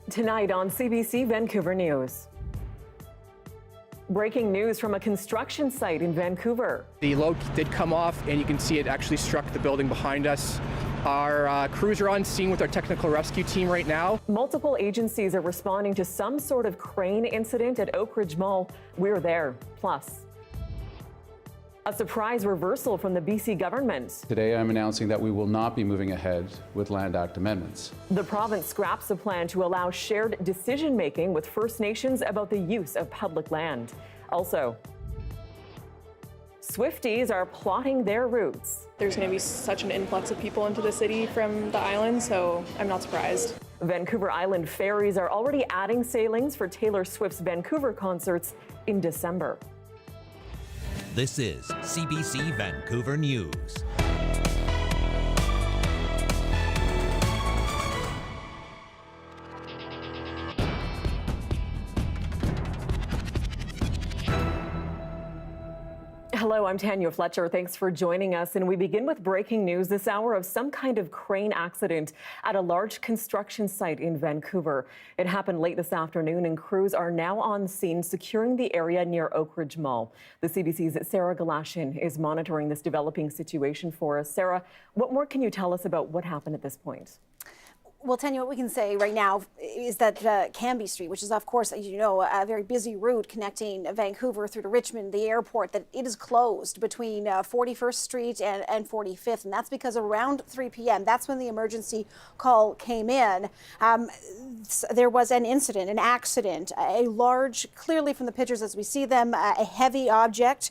Tonight on CBC Vancouver News. Breaking news from a construction site in Vancouver. The load did come off, and you can see it actually struck the building behind us. Our crews are on scene with our technical rescue team right now. Multiple agencies are responding to some sort of crane incident at Oakridge Mall. We're there. Plus, a surprise reversal from the BC government. Today I'm announcing that we will not be moving ahead with Land Act amendments. The province scraps a plan to allow shared decision-making with First Nations about the use of public land. Also, Swifties are plotting their routes. There's going to be such an influx of people into the city from the island, so I'm not surprised. Vancouver Island ferries are already adding sailings for Taylor Swift's Vancouver concerts in December. This is CBC Vancouver News. Hello, I'm Tanya Fletcher. Thanks for joining us. And we begin with breaking news this hour of some kind of crane accident at a large construction site in Vancouver. It happened late this afternoon, and crews are now on scene securing the area near Oakridge Mall. The CBC's Sarah Galashin is monitoring this developing situation for us. Sarah, what more can you tell us about what happened at this point? Well, Tanya, what we can say right now is that Cambie Street, which is, of course, as you know, a very busy route connecting Vancouver through to Richmond, the airport, that it is closed between 41st Street and 45th. And that's because around 3 p.m., that's when the emergency call came in. There was an incident, an accident, a large, clearly from the pictures as we see them, a heavy object,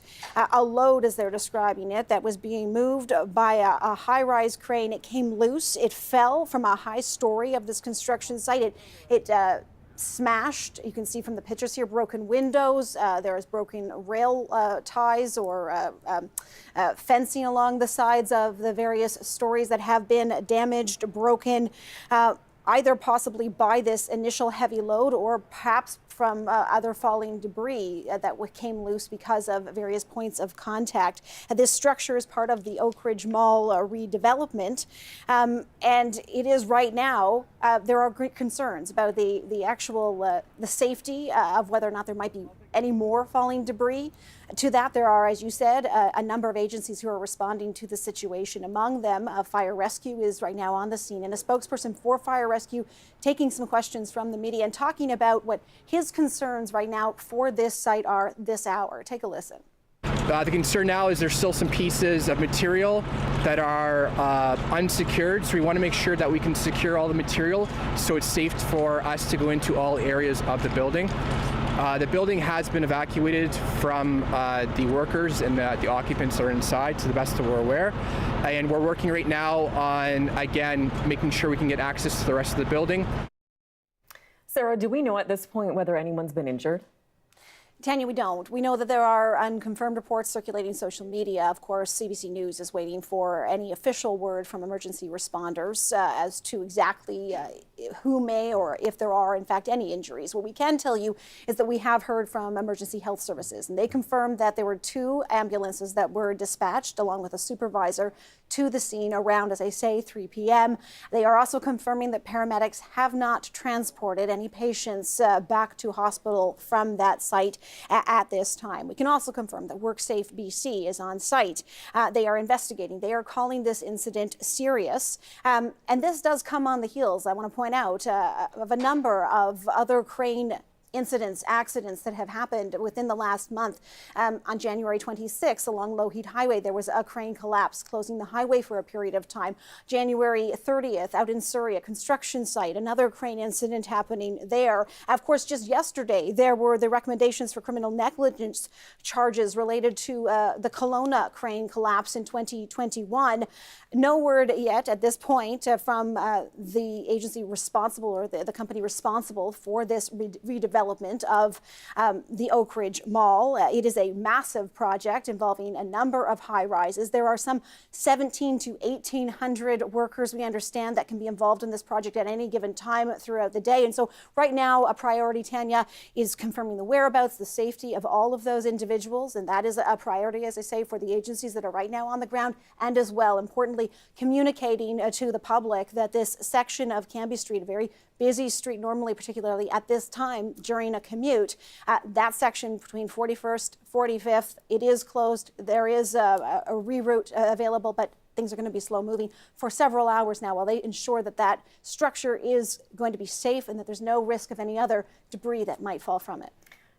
a load as they're describing it, that was being moved by a high-rise crane. It came loose. It fell from a high story of this construction site. It smashed. You can see from the pictures here, broken windows. There is broken rail ties or fencing along the sides of the various stories that have been damaged, broken, either possibly by this initial heavy load or perhaps from other falling debris that came loose because of various points of contact. This structure is part of the Oakridge Mall redevelopment, and it is right now, there are great concerns about the actual the safety of whether or not there might be any more falling debris. To that, there are, as you said, a number of agencies who are responding to the situation. Among them, Fire Rescue is right now on the scene, and a spokesperson for Fire Rescue taking some questions from the media and talking about what his concerns right now for this site are this hour. Take a listen. The concern now is there's still some pieces of material that are unsecured, so we want to make sure that we can secure all the material so it's safe for us to go into all areas of the building. The building has been evacuated from the workers and the occupants that are inside, to the best of our aware. And we're working right now on, again, making sure we can get access to the rest of the building. Sarah, do we know at this point whether anyone's been injured? Tanya, we don't. We know that there are unconfirmed reports circulating social media. Of course, CBC News is waiting for any official word from emergency responders as to exactly who may or if there are, in fact, any injuries. What we can tell you is that we have heard from Emergency Health Services, and they confirmed that there were 2 ambulances that were dispatched along with a supervisor to the scene around, as I say, 3 p.m. They are also confirming that paramedics have not transported any patients back to hospital from that site at this time. We can also confirm that WorkSafe BC is on site. They are investigating. They are calling this incident serious. And this does come on the heels, I want to point out, of a number of other crane incidents, accidents that have happened within the last month. On January 26th, along Lougheed Highway, there was a crane collapse, closing the highway for a period of time. January 30th, out in Surrey, a construction site, another crane incident happening there. Of course, just yesterday, there were the recommendations for criminal negligence charges related to the Kelowna crane collapse in 2021. No word yet at this point from the agency responsible or the company responsible for this redevelopment development of the Oakridge Mall. It is a massive project involving a number of high rises. There are some 1,700 to 1,800 workers, we understand, that can be involved in this project at any given time throughout the day. And so right now, a priority, Tanya, is confirming the whereabouts, the safety of all of those individuals. And that is a priority, as I say, for the agencies that are right now on the ground. And as well, importantly, communicating to the public that this section of Cambie Street, a very busy street normally, particularly at this time during a commute, that section between 41st, 45th, it is closed. There is a reroute available, but things are going to be slow moving for several hours now while they ensure that that structure is going to be safe and that there's no risk of any other debris that might fall from it.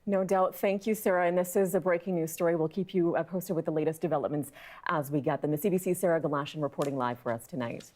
No doubt. Thank you, Sarah. And this is a breaking news story. We'll keep you posted with the latest developments as we get them. The CBC's Sarah Galashan reporting live for us tonight.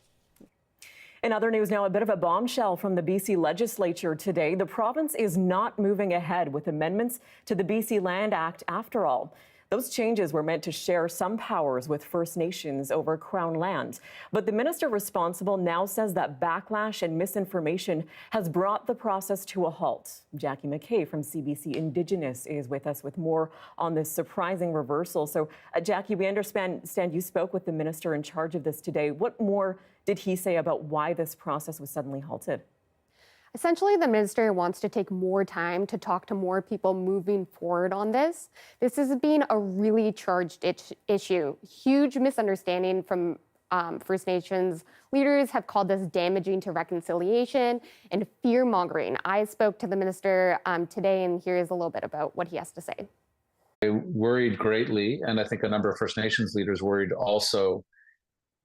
In other news now, a bit of a bombshell from the BC legislature today. The province is not moving ahead with amendments to the BC Land Act after all. Those changes were meant to share some powers with First Nations over Crown land. But the minister responsible now says that backlash and misinformation has brought the process to a halt. Jackie McKay from CBC Indigenous is with us with more on this surprising reversal. So, Jackie, we understand you spoke with the minister in charge of this today. What more did he say about why this process was suddenly halted? Essentially, the minister wants to take more time to talk to more people moving forward on this. This has been a really charged issue. Huge misunderstanding from First Nations leaders have called this damaging to reconciliation and fear-mongering. I spoke to the minister today, and here is a little bit about what he has to say. I worried greatly, and I think a number of First Nations leaders worried also,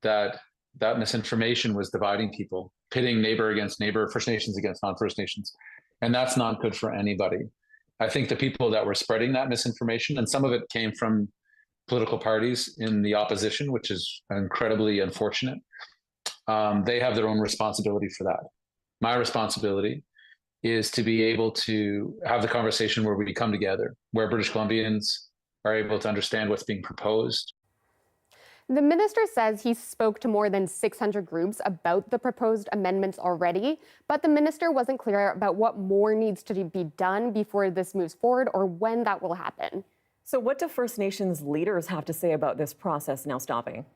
that misinformation was dividing people, pitting neighbor against neighbor, First Nations against non-First Nations. And that's not good for anybody. I think the people that were spreading that misinformation, and some of it came from political parties in the opposition, which is incredibly unfortunate, they have their own responsibility for that. My responsibility is to be able to have the conversation where we come together, where British Columbians are able to understand what's being proposed. The minister says he spoke to more than 600 groups about the proposed amendments already, but the minister wasn't clear about what more needs to be done before this moves forward or when that will happen. So what do First Nations leaders have to say about this process now stopping?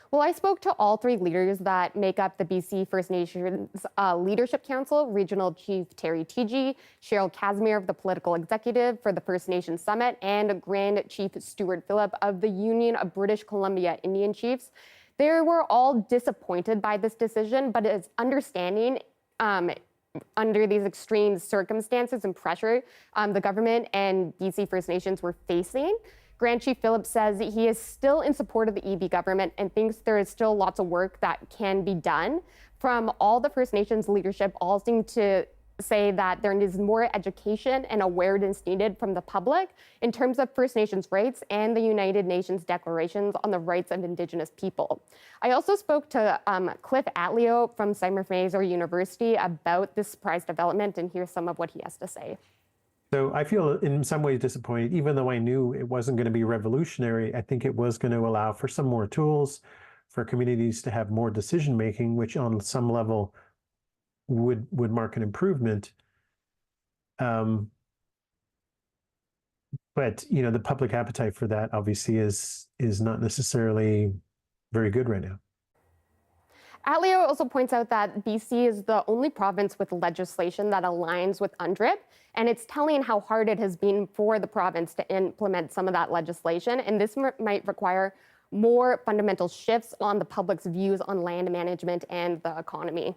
Well, I spoke to all three leaders that make up the BC First Nations Leadership Council, Regional Chief Terry Teegee, Cheryl Casimir of the Political Executive for the First Nations Summit, and Grand Chief Stuart Phillip of the Union of British Columbia Indian Chiefs. They were all disappointed by this decision, but it's understanding under these extreme circumstances and pressure the government and BC First Nations were facing. Grand Chief Phillip says he is still in support of the EB government and thinks there is still lots of work that can be done. From all the First Nations leadership, all seem to say that there is more education and awareness needed from the public in terms of First Nations rights and the United Nations declarations on the rights of Indigenous people. I also spoke to Cliff Atleo from Simon Fraser University about this surprise development, and here's some of what he has to say. So I feel in some ways disappointed, even though I knew it wasn't going to be revolutionary. I think it was going to allow for some more tools for communities to have more decision making, which on some level would mark an improvement. But the public appetite for that obviously is not necessarily very good right now. Atleo also points out that BC is the only province with legislation that aligns with UNDRIP, and it's telling how hard it has been for the province to implement some of that legislation, and this might require more fundamental shifts on the public's views on land management and the economy.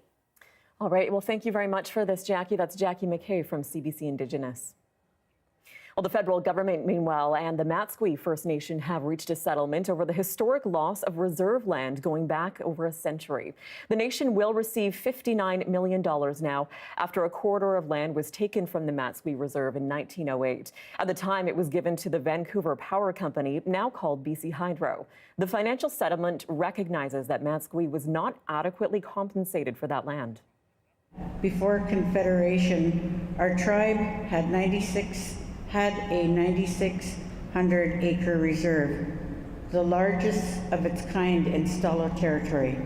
All right, well, thank you very much for this, Jackie. That's Jackie McKay from CBC Indigenous. Well, the federal government, meanwhile, and the Matsqui First Nation have reached a settlement over the historic loss of reserve land going back over a century. The nation will receive $59 million now after a corridor of land was taken from the Matsqui Reserve in 1908. At the time, it was given to the Vancouver Power Company, now called BC Hydro. The financial settlement recognizes that Matsqui was not adequately compensated for that land. Before Confederation, our tribe had a 9,600-acre reserve, the largest of its kind in Stalo territory.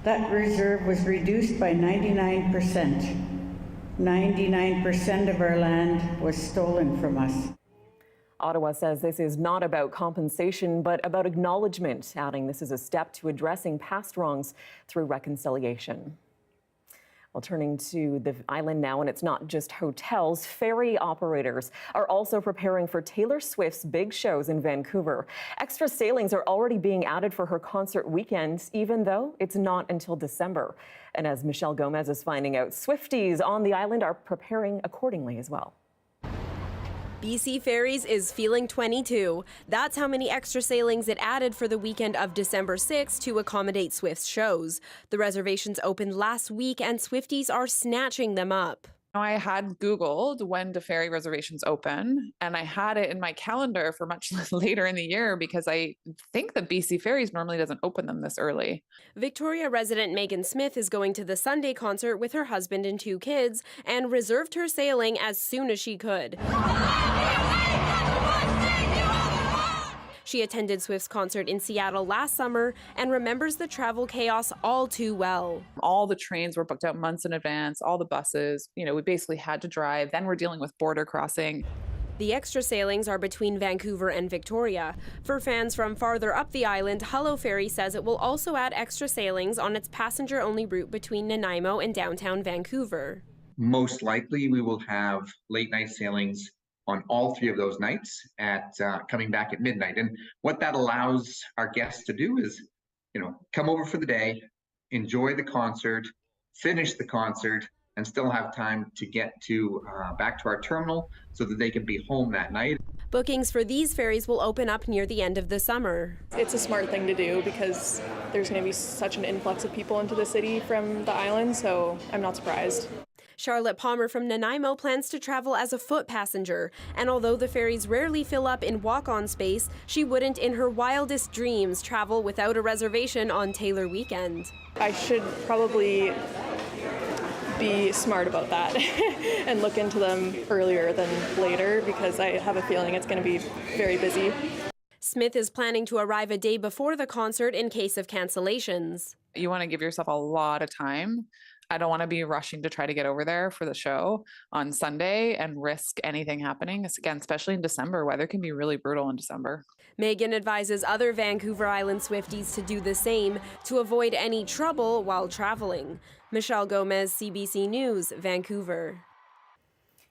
That reserve was reduced by 99% 99% of our land was stolen from us. Ottawa says this is not about compensation, but about acknowledgement, adding this is a step to addressing past wrongs through reconciliation. Well, turning to the island now, and it's not just hotels. Ferry operators are also preparing for Taylor Swift's big shows in Vancouver. Extra sailings are already being added for her concert weekends, even though it's not until December. And as Michelle Gomez is finding out, Swifties on the island are preparing accordingly as well. BC Ferries is feeling 22. That's how many extra sailings it added for the weekend of December 6th to accommodate Swift's shows. The reservations opened last week and Swifties are snatching them up. I had Googled when do ferry reservations open, and I had it in my calendar for much later in the year because I think that BC Ferries normally doesn't open them this early. Victoria resident Megan Smith is going to the Sunday concert with her husband and 2 kids and reserved her sailing as soon as she could. She attended Swift's concert in Seattle last summer and remembers the travel chaos all too well. All the trains were booked out months in advance, all the buses, we basically had to drive. Then we're dealing with border crossing. The extra sailings are between Vancouver and Victoria. For fans from farther up the island, Hullo Ferry says it will also add extra sailings on its passenger-only route between Nanaimo and downtown Vancouver. Most likely we will have late night sailings on all 3 of those nights at coming back at midnight. And what that allows our guests to do is, come over for the day, enjoy the concert, finish the concert, and still have time to get to back to our terminal so that they can be home that night. Bookings for these ferries will open up near the end of the summer. It's a smart thing to do because there's going to be such an influx of people into the city from the island, so I'm not surprised. Charlotte Palmer from Nanaimo plans to travel as a foot passenger, and although the ferries rarely fill up in walk-on space, she wouldn't in her wildest dreams travel without a reservation on Taylor weekend. I should probably be smart about that and look into them earlier than later because I have a feeling it's going to be very busy. Smith is planning to arrive a day before the concert in case of cancellations. You want to give yourself a lot of time. I don't want to be rushing to try to get over there for the show on Sunday and risk anything happening. Again, especially in December, weather can be really brutal in December. Megan advises other Vancouver Island Swifties to do the same to avoid any trouble while traveling. Michelle Gomez, CBC News, Vancouver.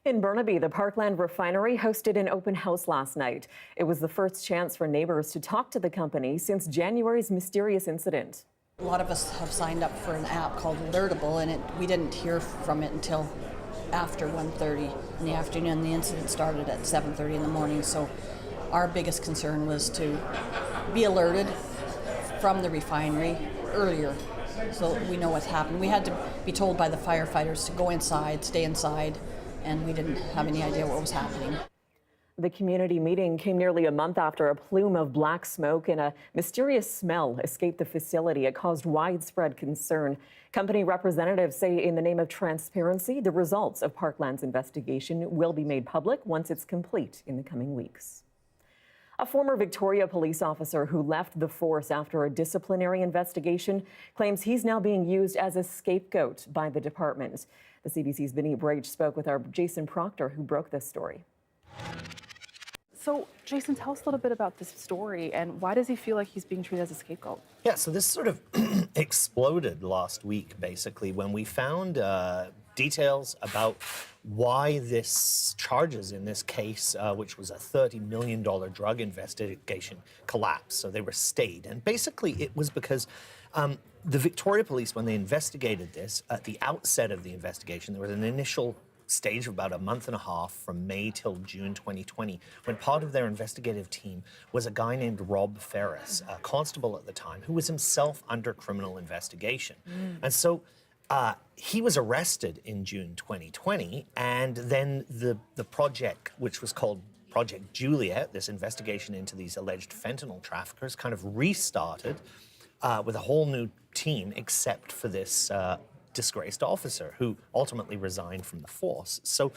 In Burnaby, the Parkland refinery hosted an open house last night. It was the first chance for neighbors to talk to the company since January's mysterious incident. A lot of us have signed up for an app called Alertable, and we didn't hear from it until after 1:30 in the afternoon. The incident started at 7:30 in the morning, so our biggest concern was to be alerted from the refinery earlier so we know what's happened. We had to be told by the firefighters to go inside, stay inside, and we didn't have any idea what was happening. The community meeting came nearly a month after a plume of black smoke and a mysterious smell escaped the facility. It caused widespread concern. Company representatives say in the name of transparency, the results of Parkland's investigation will be made public once it's complete in the coming weeks. A former Victoria police officer who left the force after a disciplinary investigation claims he's now being used as a scapegoat by the department. The CBC's Vinny Brage spoke with our Jason Proctor, who broke this story. So, Jason, tell us a little bit about this story and why does he feel like he's being treated as a scapegoat? Yeah, so this sort of exploded last week, basically, when we found details about why this charges in this case, which was a $30 million drug investigation, collapsed. So they were stayed. And basically, it was because the Victoria Police, when they investigated this, at the outset of the investigation, there was an initial stage of about a month and a half from May till June 2020, when part of their investigative team was a guy named Rob Ferris, a constable at the time, who was himself under criminal investigation. And so he was arrested in June 2020, and then the project, which was called Project Juliet, this investigation into these alleged fentanyl traffickers, kind of restarted with a whole new team, except for this disgraced officer who ultimately resigned from the force. So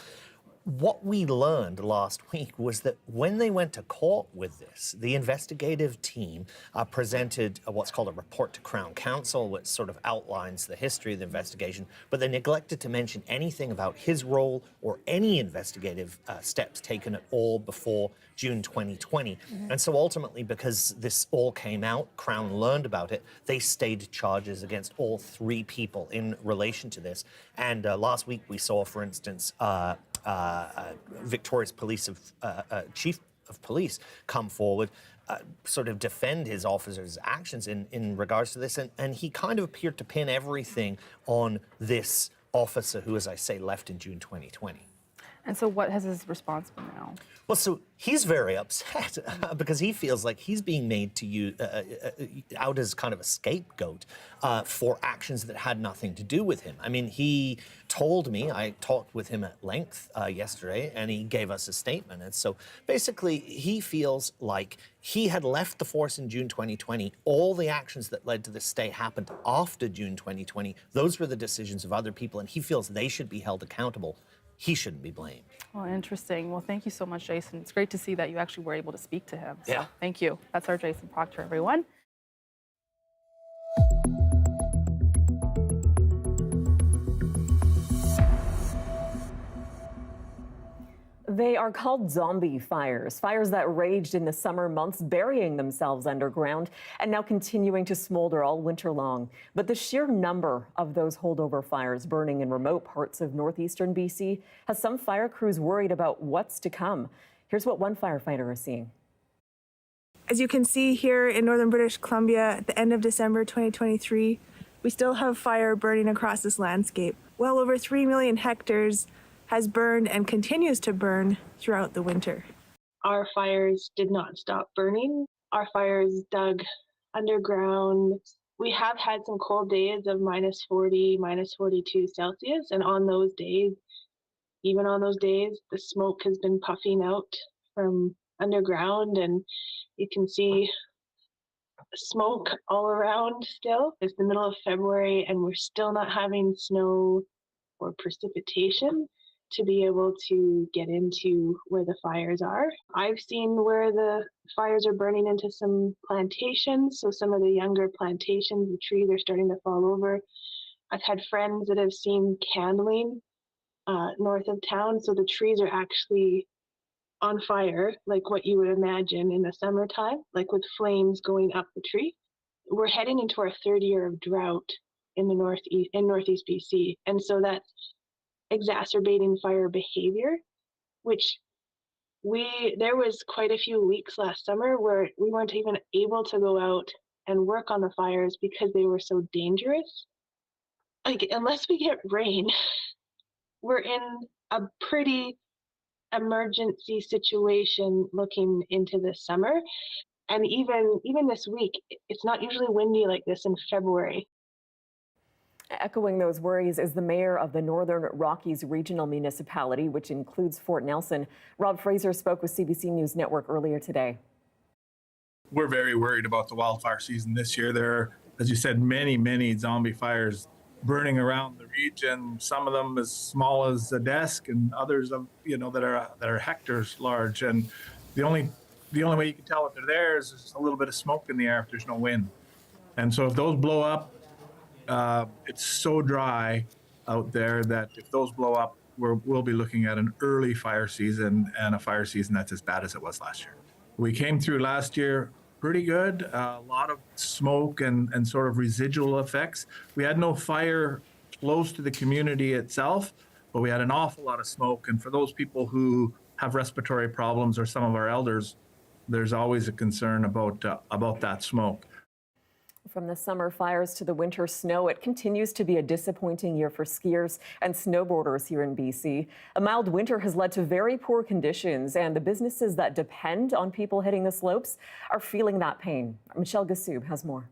what we learned last week was that when they went to court with this, the investigative team presented what's called a report to Crown Counsel, which sort of outlines the history of the investigation, but they neglected to mention anything about his role or any investigative steps taken at all before June 2020. And so ultimately, because this all came out, Crown learned about it, they stayed charges against all 3 people in relation to this. And last week we saw, for instance, Victoria's chief of police come forward, sort of defend his officer's actions in regards to this. And he kind of appeared to pin everything on this officer who, as I say, left in June 2020. And so what has his response been now? Well, so he's very upset because he feels like he's being made to use out as kind of a scapegoat for actions that had nothing to do with him. I mean, he told me, I talked with him at length yesterday, and he gave us a statement. And so basically, he feels like he had left the force in June 2020. All the actions that led to this stay happened after June 2020. Those were the decisions of other people, and he feels they should be held accountable. He shouldn't be blamed. Well, interesting. Well, thank you so much, Jason. It's great to see that you actually were able to speak to him. So yeah. Thank you. That's our Jason Proctor, everyone. They are called zombie fires, fires that raged in the summer months, burying themselves underground and now continuing to smolder all winter long. But the sheer number of those holdover fires burning in remote parts of northeastern BC has some fire crews worried about what's to come. Here's what one firefighter is seeing. As you can see here in northern British Columbia at the end of December 2023, we still have fire burning across this landscape. Well over 3 million hectares has burned and continues to burn throughout the winter. Our fires did not stop burning. Our fires dug underground. We have had some cold days of -40, -42 Celsius, and on those days, even on those days, the smoke has been puffing out from underground, and you can see smoke all around still. It's the middle of February, and we're still not having snow or precipitation to be able to get into where the fires are. I've seen where the fires are burning into some plantations, so some of the younger plantations, the trees are starting to fall over. I've had friends that have seen candling north of town, so the trees are actually on fire, like what you would imagine in the summertime, like with flames going up the tree. We're heading into our 3rd year of drought in the northeast BC, and so that's exacerbating fire behavior, which there was quite a few weeks last summer where we weren't even able to go out and work on the fires because they were so dangerous. Like, unless we get rain, we're in a pretty emergency situation looking into this summer. And even this week, it's not usually windy like this in February. Echoing those worries is the mayor of the Northern Rockies Regional Municipality, which includes Fort Nelson. Rob Fraser spoke with CBC News Network earlier today. We're very worried about the wildfire season this year. There are, as you said, many zombie fires burning around the region. Some of them as small as a desk, and others of that are hectares large. And the only way you can tell if they're there is just a little bit of smoke in the air if there's no wind. And so if those blow up, it's so dry out there that if those blow up, we'll be looking at an early fire season, and a fire season that's as bad as it was last year. We came through last year pretty good, a lot of smoke and sort of residual effects. We had no fire close to the community itself, but we had an awful lot of smoke. And for those people who have respiratory problems or some of our elders, there's always a concern about that smoke. From the summer fires to the winter snow, it continues to be a disappointing year for skiers and snowboarders here in BC. A mild winter has led to very poor conditions, and the businesses that depend on people hitting the slopes are feeling that pain. Michelle Gassoub has more.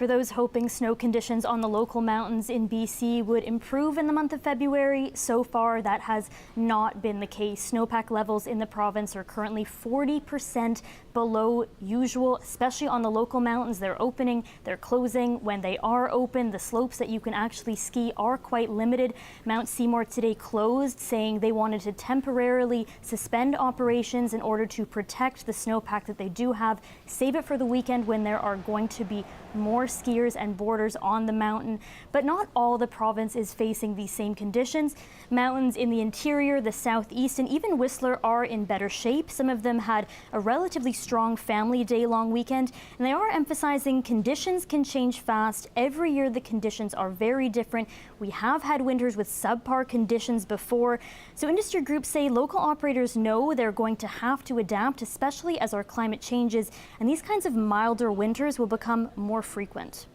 For those hoping snow conditions on the local mountains in BC would improve in the month of February, so far that has not been the case. Snowpack levels in the province are currently 40% below usual, especially on the local mountains. They're opening, they're closing. When they are open, the slopes that you can actually ski are quite limited. Mount Seymour today closed, saying they wanted to temporarily suspend operations in order to protect the snowpack that they do have, save it for the weekend when there are going to be more skiers and boarders on the mountain. But not all the province is facing these same conditions. Mountains in the interior, the southeast, and even Whistler are in better shape. Some of them had a relatively strong family day-long weekend, and they are emphasizing conditions can change fast. Every year the conditions are very different. We have had winters with subpar conditions before, so industry groups say local operators know they're going to have to adapt, especially as our climate changes, and these kinds of milder winters will become more frequent.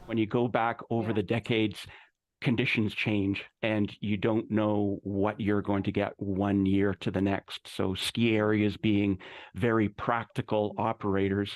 When you go back over the decades, conditions change and you don't know what you're going to get one year to the next. So ski areas, being very practical operators,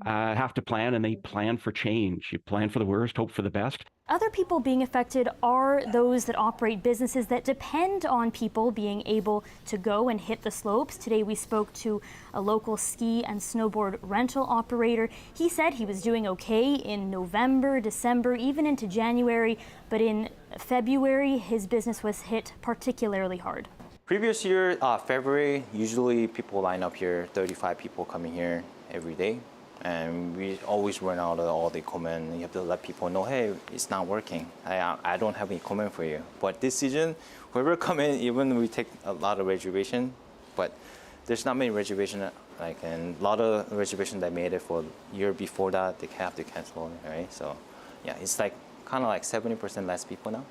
have to plan, and they plan for change. You plan for the worst, hope for the best. Other people being affected are those that operate businesses that depend on people being able to go and hit the slopes. Today we spoke to a local ski and snowboard rental operator. He said he was doing okay in November, December, even into January, but in February his business was hit particularly hard. Previous year, February, usually people line up here, 35 people coming here every day. And we always run out of all the equipment. You have to let people know, hey, it's not working. I don't have equipment for you. But this season, whoever come in, even we take a lot of reservation, but there's not many reservations. And a lot of reservations that made it for year before that, they have to cancel, right? So yeah, it's like kind of like 70% less people now.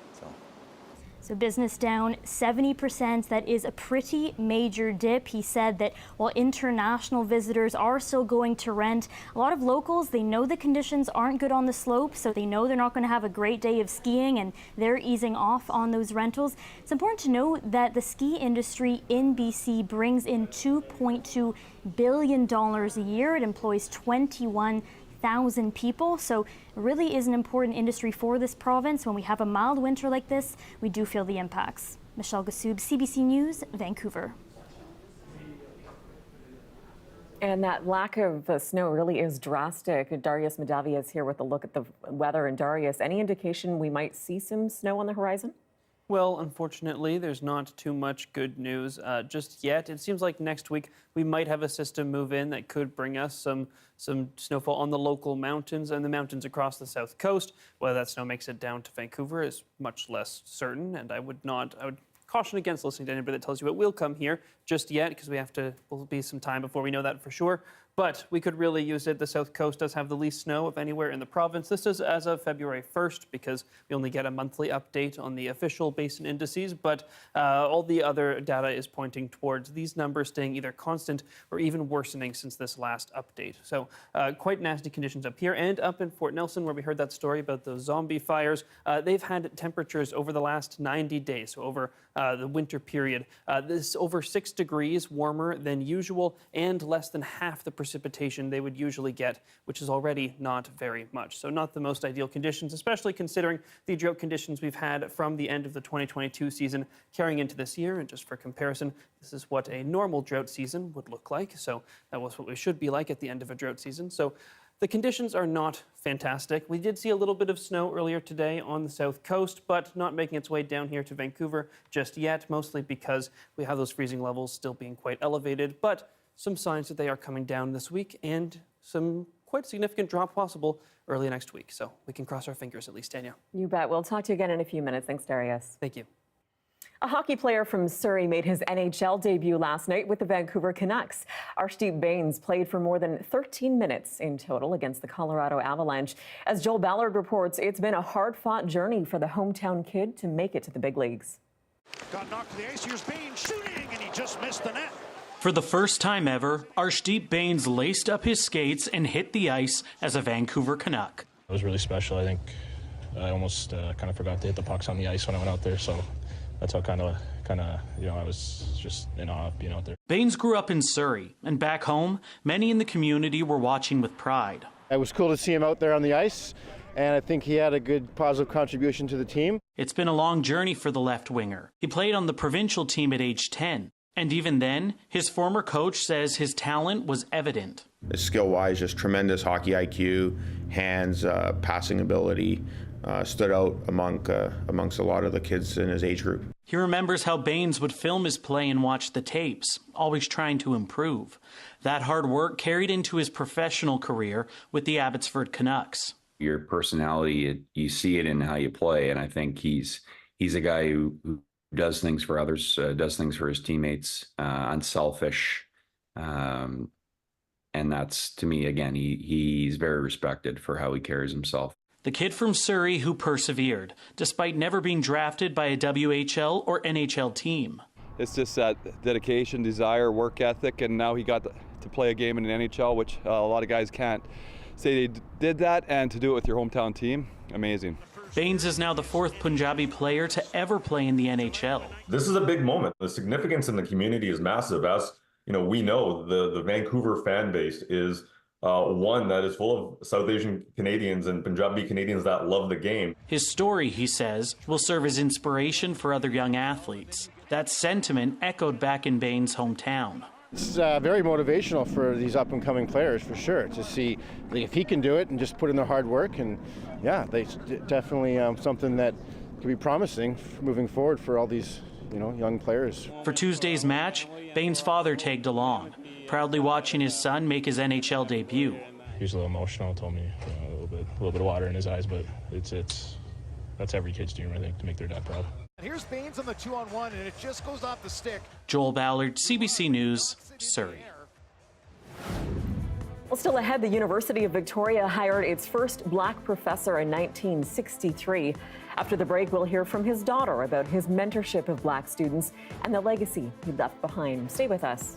So business down 70%. That is a pretty major dip. He said that while international visitors are still going to rent, a lot of locals, they know the conditions aren't good on the slope, so they know they're not going to have a great day of skiing, and they're easing off on those rentals. It's important to note that the ski industry in BC brings in $2.2 billion a year. It employs 21,000 people, so it really is an important industry for this province. When we have a mild winter like this, we do feel the impacts. Michelle Gassoub, CBC News, Vancouver. And that lack of snow really is drastic. Darius Madavia is here with a look at the weather. And Darius, any indication we might see some snow on the horizon? Well, unfortunately, there's not too much good news just yet. It seems like next week we might have a system move in that could bring us some snowfall on the local mountains and the mountains across the south coast. Whether that snow makes it down to Vancouver is much less certain, and I would caution against listening to anybody that tells you it will come here just yet, because will be some time before we know that for sure. But we could really use it. The south coast does have the least snow of anywhere in the province. This is as of February 1st, because we only get a monthly update on the official basin indices, but all the other data is pointing towards these numbers staying either constant or even worsening since this last update. So quite nasty conditions up here and up in Fort Nelson, where we heard that story about those zombie fires. They've had temperatures over the last 90 days, so over the winter period. This over 6 degrees warmer than usual and less than half the precipitation they would usually get, which is already not very much. So not the most ideal conditions, especially considering the drought conditions we've had from the end of the 2022 season carrying into this year. And just for comparison, this is what a normal drought season would look like. So that was what we should be like at the end of a drought season. So the conditions are not fantastic. We did see a little bit of snow earlier today on the south coast, but not making its way down here to Vancouver just yet, mostly because we have those freezing levels still being quite elevated, but some signs that they are coming down this week and some quite significant drop possible early next week. So we can cross our fingers at least, Tanya. You bet. We'll talk to you again in a few minutes. Thanks, Darius. Thank you. A hockey player from Surrey made his NHL debut last night with the Vancouver Canucks. Arshdeep Bains played for more than 13 minutes in total against the Colorado Avalanche. As Joel Ballard reports, it's been a hard-fought journey for the hometown kid to make it to the big leagues. Got knocked to the ice. Here's Bains shooting, and he just missed the net. For the first time ever, Arshdeep Bains laced up his skates and hit the ice as a Vancouver Canuck. It was really special. I think I almost kind of forgot to hit the pucks on the ice when I went out there, so that's how kind of I was just in awe of being out there. Bains grew up in Surrey, and back home, many in the community were watching with pride. It was cool to see him out there on the ice, and I think he had a good positive contribution to the team. It's been a long journey for the left winger. He played on the provincial team at age 10. And even then, his former coach says his talent was evident. Skill-wise, just tremendous hockey IQ, hands, passing ability, stood out amongst a lot of the kids in his age group. He remembers how Baines would film his play and watch the tapes, always trying to improve. That hard work carried into his professional career with the Abbotsford Canucks. Your personality, you see it in how you play, and I think he's a guy who does things for others, does things for his teammates, unselfish, and that's, to me, again, he's very respected for how he carries himself. The kid from Surrey who persevered, despite never being drafted by a WHL or NHL team. It's just that dedication, desire, work ethic, and now he got to play a game in the NHL, which a lot of guys can't say they did that, and to do it with your hometown team, amazing. Baines is now the fourth Punjabi player to ever play in the NHL. This is a big moment. The significance in the community is massive. As you know, we know the Vancouver fan base is one that is full of South Asian Canadians and Punjabi Canadians that love the game. His story, he says, will serve as inspiration for other young athletes. That sentiment echoed back in Baines' hometown. It's very motivational for these up-and-coming players, for sure, to see if he can do it and just put in their hard work. And yeah, they definitely something that could be promising moving forward for all these, young players. For Tuesday's match, Baines' father tagged along, proudly watching his son make his NHL debut. He was a little emotional, told me a little bit of water in his eyes, but that's every kid's dream, I think, to make their dad proud. And here's Baines on the 2-on-1, and it just goes off the stick. Joel Ballard, CBC News, Surrey. Well, still ahead, the University of Victoria hired its first black professor in 1963. After the break, we'll hear from his daughter about his mentorship of black students and the legacy he left behind. Stay with us.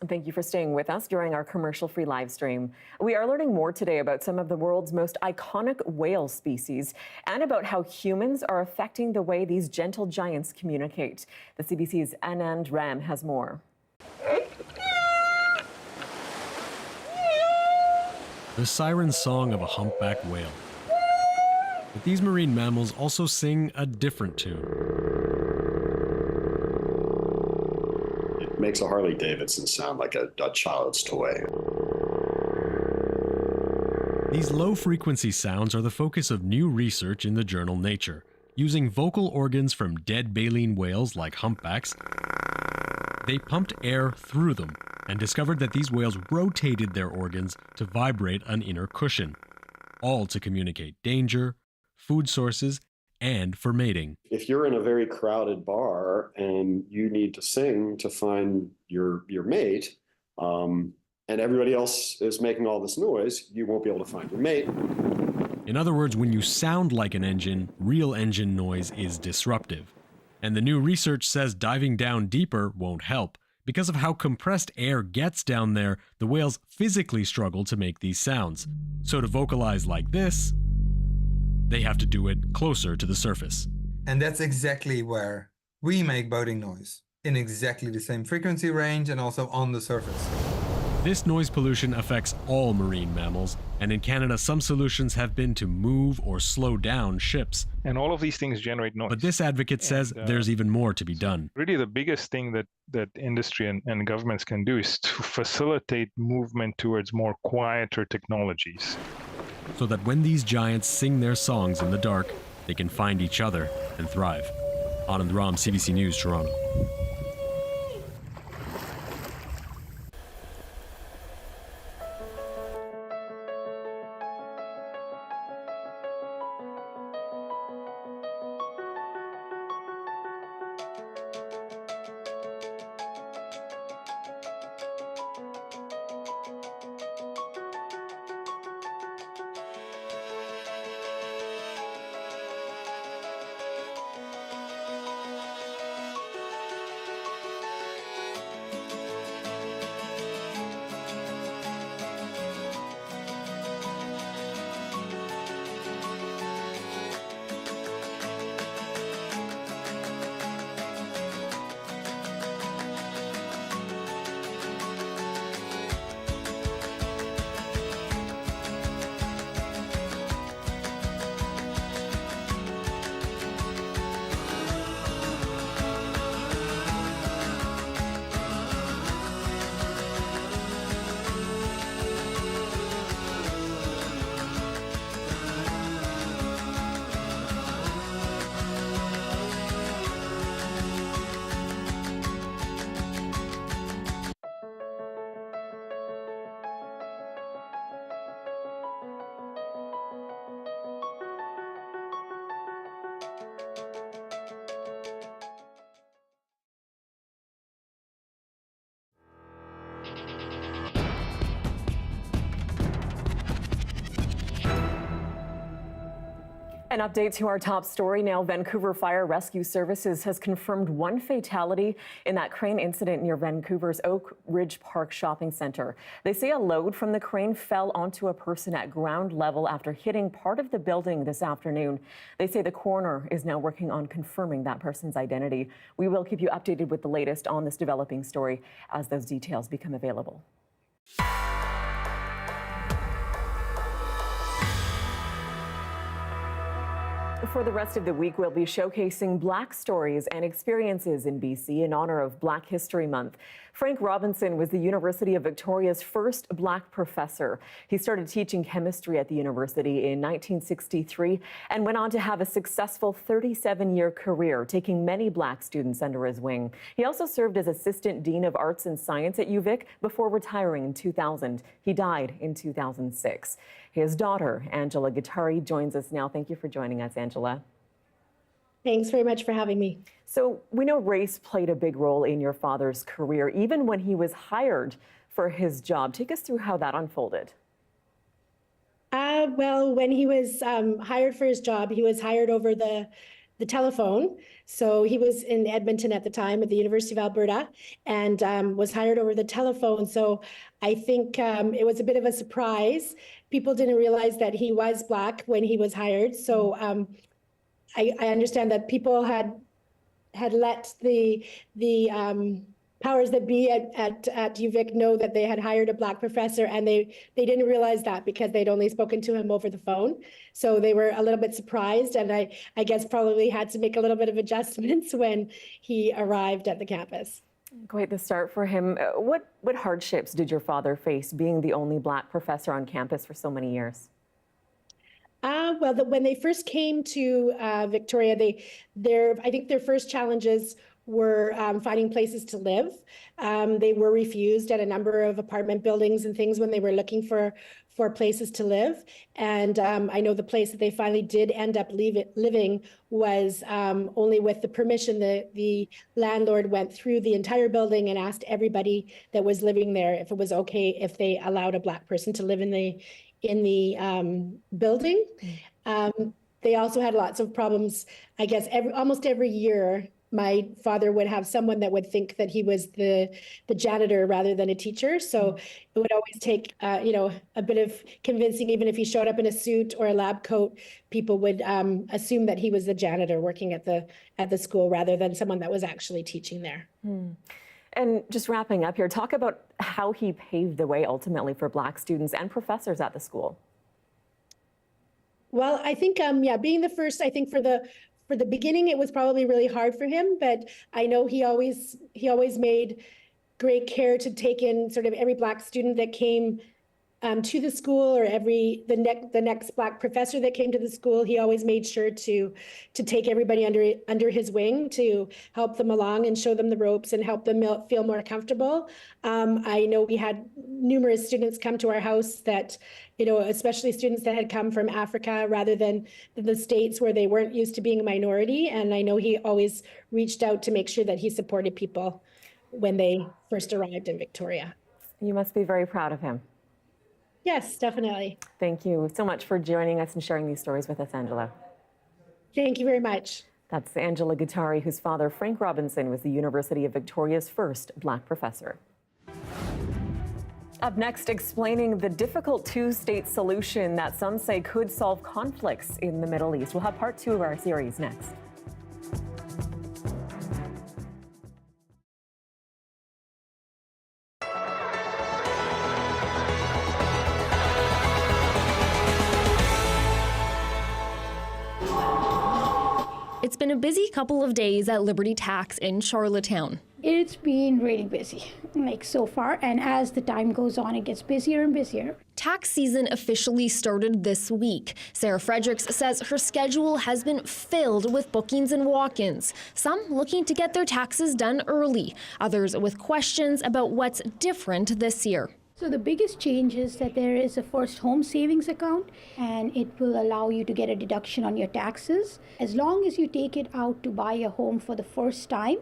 Thank you for staying with us during our commercial-free live stream. We are learning more today about some of the world's most iconic whale species and about how humans are affecting the way these gentle giants communicate. The CBC's Anand Ram has more. The siren song of a humpback whale. But these marine mammals also sing a different tune. Makes a Harley Davidson sound like a child's toy. These low-frequency sounds are the focus of new research in the journal Nature. Using vocal organs from dead baleen whales like humpbacks, they pumped air through them and discovered that these whales rotated their organs to vibrate an inner cushion, all to communicate danger, food sources, and for mating. If you're in a very crowded bar and you need to sing to find your mate, and everybody else is making all this noise, you won't be able to find your mate. In other words, when you sound like an engine, real engine noise is disruptive. And the new research says diving down deeper won't help. Because of how compressed air gets down there, the whales physically struggle to make these sounds. So to vocalize like this, they have to do it closer to the surface. And that's exactly where we make boating noise, in exactly the same frequency range and also on the surface. This noise pollution affects all marine mammals, and in Canada some solutions have been to move or slow down ships. And all of these things generate noise. But this advocate says there's even more to be done. Really the biggest thing that industry and governments can do is to facilitate movement towards more quieter technologies. So that when these giants sing their songs in the dark, they can find each other and thrive. Anand Ram, CBC News, Toronto. An update to our top story now. Vancouver Fire Rescue Services has confirmed one fatality in that crane incident near Vancouver's Oakridge Park Shopping Centre. They say a load from the crane fell onto a person at ground level after hitting part of the building this afternoon. They say the coroner is now working on confirming that person's identity. We will keep you updated with the latest on this developing story as those details become available. For the rest of the week, we'll be showcasing Black stories and experiences in BC in honor of Black History Month. Frank Robinson was the University of Victoria's first Black professor. He started teaching chemistry at the university in 1963 and went on to have a successful 37-year career, taking many Black students under his wing. He also served as Assistant Dean of Arts and Science at UVic before retiring in 2000. He died in 2006. His daughter, Angela Guittari, joins us now. Thank you for joining us, Angela. Thanks very much for having me. So we know race played a big role in your father's career, even when he was hired for his job. Take us through how that unfolded. Well, when he was hired for his job, he was hired over the telephone. So he was in Edmonton at the time at the University of Alberta and was hired over the telephone. So I think it was a bit of a surprise. People didn't realize that he was Black when he was hired. So I understand that people had let the powers that be at UVic know that they had hired a Black professor, and they didn't realize that because they'd only spoken to him over the phone. So they were a little bit surprised, and I guess probably had to make a little bit of adjustments when he arrived at the campus. Quite the start for him. What hardships did your father face being the only Black professor on campus for so many years? Well, when they first came to Victoria, I think their first challenges were finding places to live. They were refused at a number of apartment buildings and things when they were looking for places to live. And I know the place that they finally did end up living was only with the permission. The landlord went through the entire building and asked everybody that was living there if it was okay if they allowed a Black person to live in the building. They also had lots of problems. I guess almost every year, my father would have someone that would think that he was the janitor rather than a teacher. So it would always take a bit of convincing. Even if he showed up in a suit or a lab coat, people would assume that he was the janitor working at the school rather than someone that was actually teaching there. And just wrapping up here, talk about how he paved the way ultimately for Black students and professors at the school. Well, I think, being the first, I think for the beginning, it was probably really hard for him, but I know he always made great care to take in sort of every Black student that came to the school, or the next Black professor that came to the school. He always made sure to take everybody under his wing to help them along and show them the ropes and help them feel more comfortable. I know we had numerous students come to our house that, especially students that had come from Africa rather than the States where they weren't used to being a minority. And I know he always reached out to make sure that he supported people when they first arrived in Victoria. You must be very proud of him. Yes, definitely. Thank you so much for joining us and sharing these stories with us, Angela. Thank you very much. That's Angela Guittari, whose father, Frank Robinson, was the University of Victoria's first Black professor. Up next, explaining the difficult two-state solution that some say could solve conflicts in the Middle East. We'll have part 2 of our series next. It's been a busy couple of days at Liberty Tax in Charlottetown. It's been really busy, so far, and as the time goes on, it gets busier and busier. Tax season officially started this week. Sarah Fredericks says her schedule has been filled with bookings and walk-ins, some looking to get their taxes done early, others with questions about what's different this year. So the biggest change is that there is a first home savings account, and it will allow you to get a deduction on your taxes. As long as you take it out to buy a home for the first time,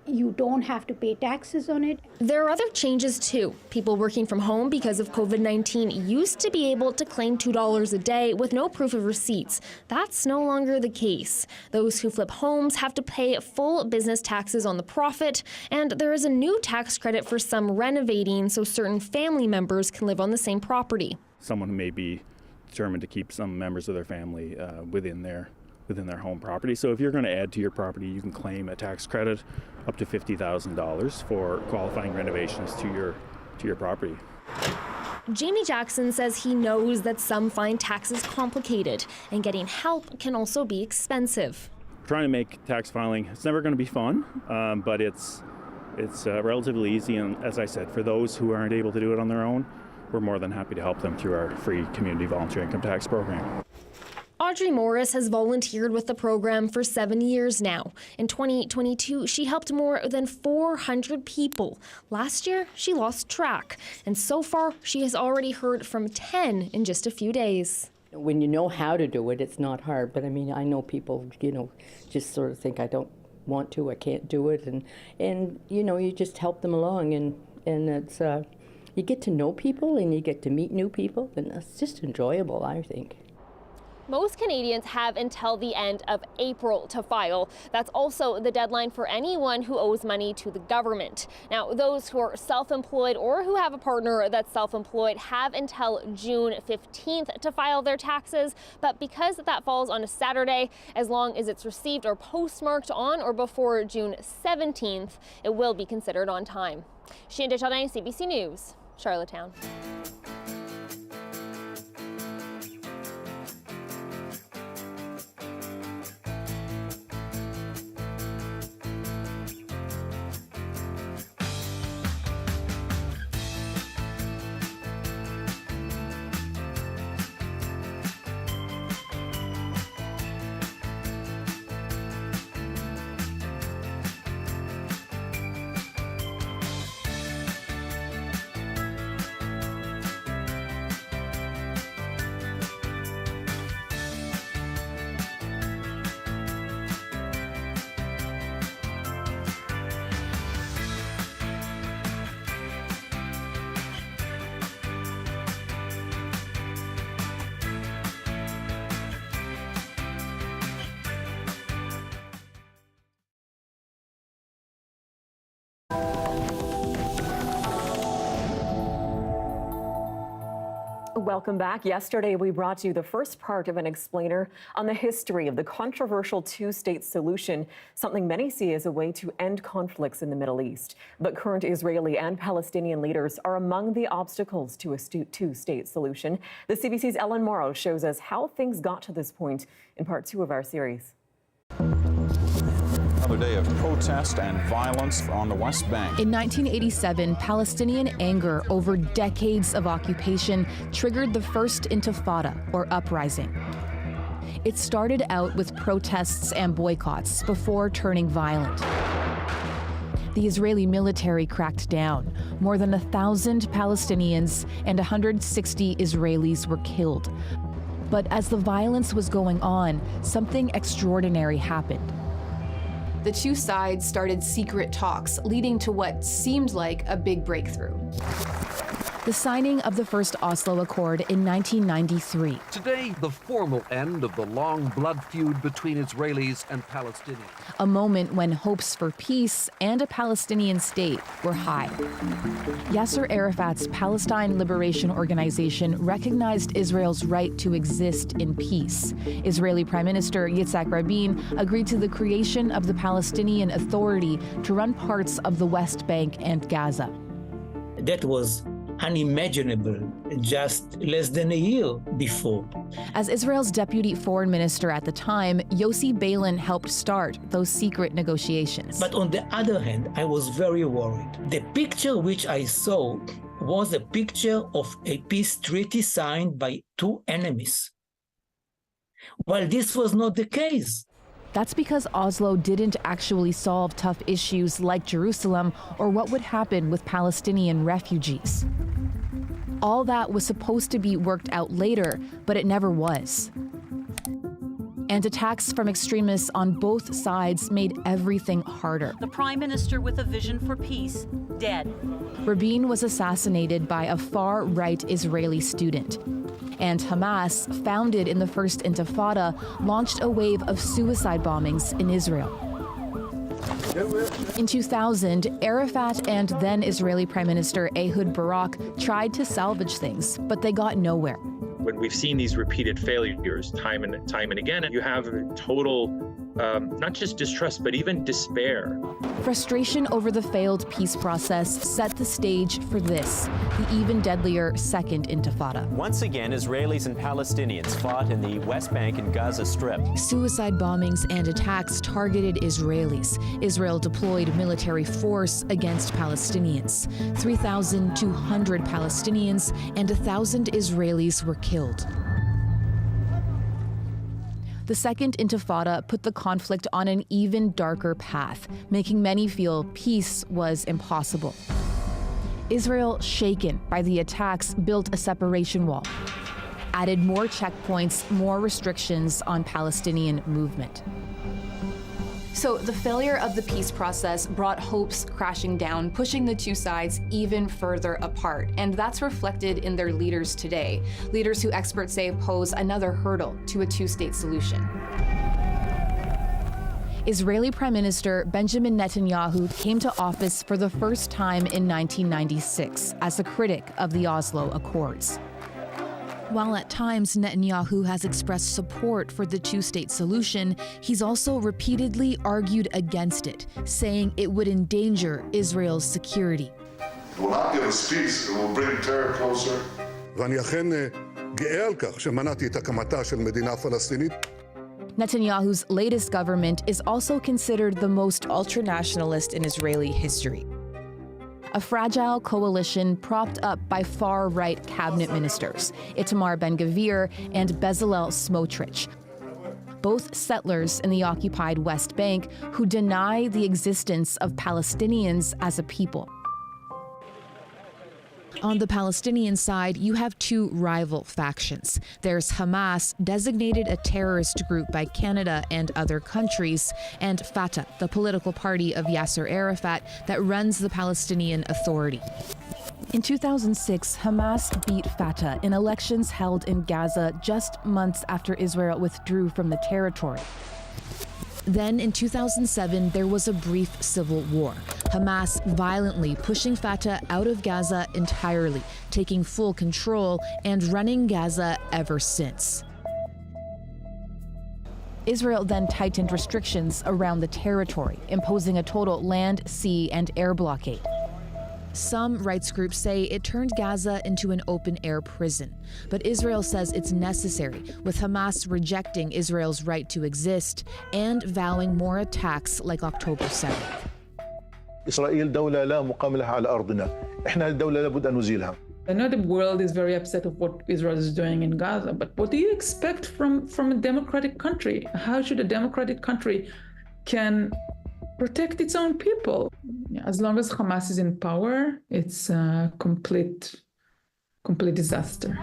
you don't have to pay taxes on it. There are other changes too. People working from home because of COVID-19 used to be able to claim $2 a day with no proof of receipts. That's no longer the case. Those who flip homes have to pay full business taxes on the profit, and there is a new tax credit for some renovating so certain family members can live on the same property. Someone who may be determined to keep some members of their family within their home property. So if you're going to add to your property, you can claim a tax credit up to $50,000 for qualifying renovations to your property. Jamie Jackson says he knows that some find taxes complicated, and getting help can also be expensive. Trying to make tax filing, it's never going to be fun, but it's relatively easy. And as I said, for those who aren't able to do it on their own, we're more than happy to help them through our free community volunteer income tax program. Audrey Morris has volunteered with the program for 7 years now. In 2022, she helped more than 400 people. Last year, she lost track. And so far, she has already heard from 10 in just a few days. When you know how to do it, it's not hard. But I mean, I know people, just sort of think, I don't want to, I can't do it. And you just help them along. And it's, you get to know people and you get to meet new people. And it's just enjoyable, I think. Most Canadians have until the end of April to file. That's also the deadline for anyone who owes money to the government. Now, those who are self-employed or who have a partner that's self-employed have until June 15th to file their taxes. But because that falls on a Saturday, as long as it's received or postmarked on or before June 17th, it will be considered on time. Shane Deschardins, CBC News, Charlottetown. Welcome back. Yesterday, we brought you the first part of an explainer on the history of the controversial two-state solution, something many see as a way to end conflicts in the Middle East. But current Israeli and Palestinian leaders are among the obstacles to a two-state solution. The CBC's Ellen Morrow shows us how things got to this point in part 2 of our series. Another day of protest and violence on the West Bank. In 1987, Palestinian anger over decades of occupation triggered the first Intifada, or uprising. It started out with protests and boycotts before turning violent. The Israeli military cracked down. More than 1,000 Palestinians and 160 Israelis were killed. But as the violence was going on, something extraordinary happened. The two sides started secret talks, leading to what seemed like a big breakthrough. The signing of the first Oslo Accord in 1993. Today, the formal end of the long blood feud between Israelis and Palestinians. A moment when hopes for peace and a Palestinian state were high. Yasser Arafat's Palestine Liberation Organization recognized Israel's right to exist in peace. Israeli Prime Minister Yitzhak Rabin agreed to the creation of the Palestinian Authority to run parts of the West Bank and Gaza. That was unimaginable just less than a year before. As Israel's deputy foreign minister at the time, Yossi Beilin helped start those secret negotiations. But on the other hand, I was very worried. The picture which I saw was a picture of a peace treaty signed by two enemies. While this was not the case. That's because Oslo didn't actually solve tough issues like Jerusalem or what would happen with Palestinian refugees. All that was supposed to be worked out later, but it never was. And attacks from extremists on both sides made everything harder. The prime minister with a vision for peace, dead. Rabin was assassinated by a far-right Israeli student. And Hamas, founded in the First Intifada, launched a wave of suicide bombings in Israel. In 2000, Arafat and then Israeli Prime Minister Ehud Barak tried to salvage things, but they got nowhere. When we've seen these repeated failures time and again, you have total, not just distrust, but even despair. Frustration over the failed peace process set the stage for this, the even deadlier Second Intifada. Once again, Israelis and Palestinians fought in the West Bank and Gaza Strip. Suicide bombings and attacks targeted Israelis. Israel deployed military force against Palestinians. 3,200 Palestinians and 1,000 Israelis were killed. The Second Intifada put the conflict on an even darker path, making many feel peace was impossible. Israel, shaken by the attacks, built a separation wall, added more checkpoints, more restrictions on Palestinian movement. So the failure of the peace process brought hopes crashing down, pushing the two sides even further apart. And that's reflected in their leaders today. Leaders who experts say pose another hurdle to a two-state solution. Israeli Prime Minister Benjamin Netanyahu came to office for the first time in 1996 as a critic of the Oslo Accords. While at times Netanyahu has expressed support for the two-state solution, he's also repeatedly argued against it, saying it would endanger Israel's security. It will not give us peace, it will bring terror closer. ואני אכן גאה על כך שמנעתי את הקמתה של מדינה פלסטינית. Netanyahu's latest government is also considered the most ultranationalist in Israeli history. A fragile coalition propped up by far-right cabinet ministers, Itamar Ben-Gvir and Bezalel Smotrich, both settlers in the occupied West Bank who deny the existence of Palestinians as a people. On the Palestinian side, you have two rival factions. There's Hamas, designated a terrorist group by Canada and other countries, and Fatah, the political party of Yasser Arafat that runs the Palestinian Authority. In 2006, Hamas beat Fatah in elections held in Gaza just months after Israel withdrew from the territory. Then in 2007, there was a brief civil war. Hamas violently pushing Fatah out of Gaza entirely, taking full control and running Gaza ever since. Israel then tightened restrictions around the territory, imposing a total land, sea, and air blockade. Some rights groups say it turned Gaza into an open-air prison. But Israel says it's necessary, with Hamas rejecting Israel's right to exist and vowing more attacks like October 7th. إسرائيل دولة لا مقام لها على أرضنا. إحنا الدولة لابد أن نزيلها. I know the world is very upset of what Israel is doing in Gaza, but what do you expect from a democratic country? How should a democratic country can protect its own people? As long as Hamas is in power, it's a complete disaster.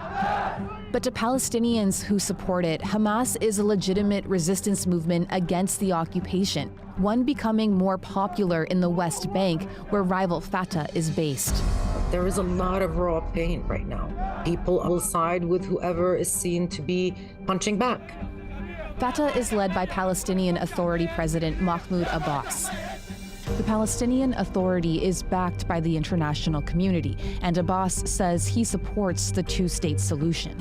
But to Palestinians who support it, Hamas is a legitimate resistance movement against the occupation, one becoming more popular in the West Bank, where rival Fatah is based. There is a lot of raw pain right now. People will side with whoever is seen to be punching back. Fatah is led by Palestinian Authority President Mahmoud Abbas. The Palestinian Authority is backed by the international community, and Abbas says he supports the two-state solution.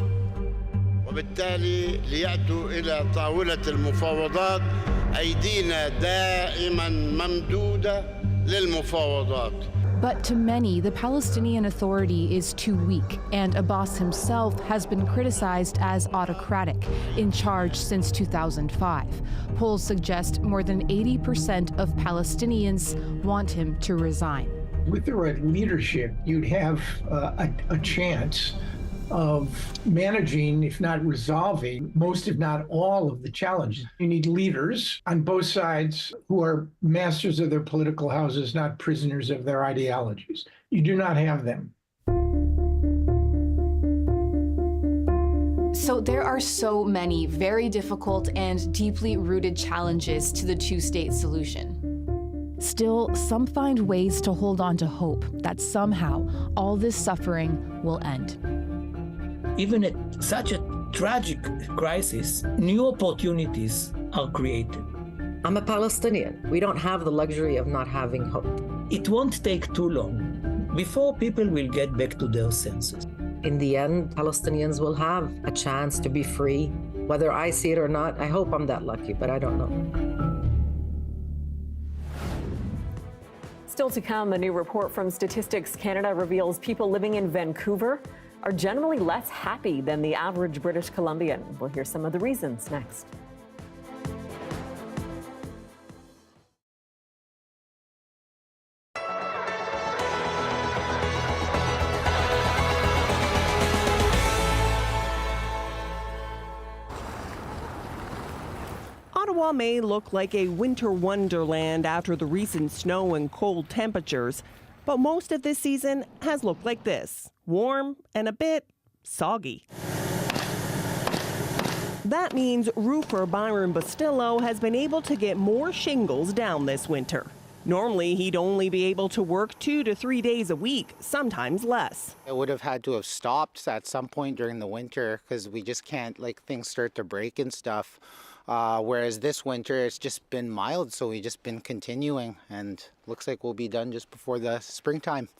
وبالتالي ليأتوا إلى طاولة المفاوضات أيدينا دائما ممدودة للمفاوضات. But to many, the Palestinian Authority is too weak, and Abbas himself has been criticized as autocratic, in charge since 2005. Polls suggest more than 80% of Palestinians want him to resign. With the right leadership, you'd have a chance of managing, if not resolving, most, if not all, of the challenges. You need leaders on both sides who are masters of their political houses, not prisoners of their ideologies. You do not have them. So there are so many very difficult and deeply rooted challenges to the two-state solution. Still, some find ways to hold on to hope that somehow all this suffering will end. Even at such a tragic crisis, new opportunities are created. I'm a Palestinian. We don't have the luxury of not having hope. It won't take too long before people will get back to their senses. In the end, Palestinians will have a chance to be free. Whether I see it or not, I hope I'm that lucky, but I don't know. Still to come, a new report from Statistics Canada reveals people living in Vancouver are generally less happy than the average British Columbian. We'll hear some of the reasons next. Ottawa may look like a winter wonderland after the recent snow and cold temperatures, but most of this season has looked like this, warm and a bit soggy. That means roofer Byron Bastillo has been able to get more shingles down this winter. Normally, he'd only be able to work 2 to 3 days a week, sometimes less. I would have had to have stopped at some point during the winter because we just can't, things start to break and stuff. Whereas this winter, it's just been mild, so we've just been continuing, and looks like we'll be done just before the springtime.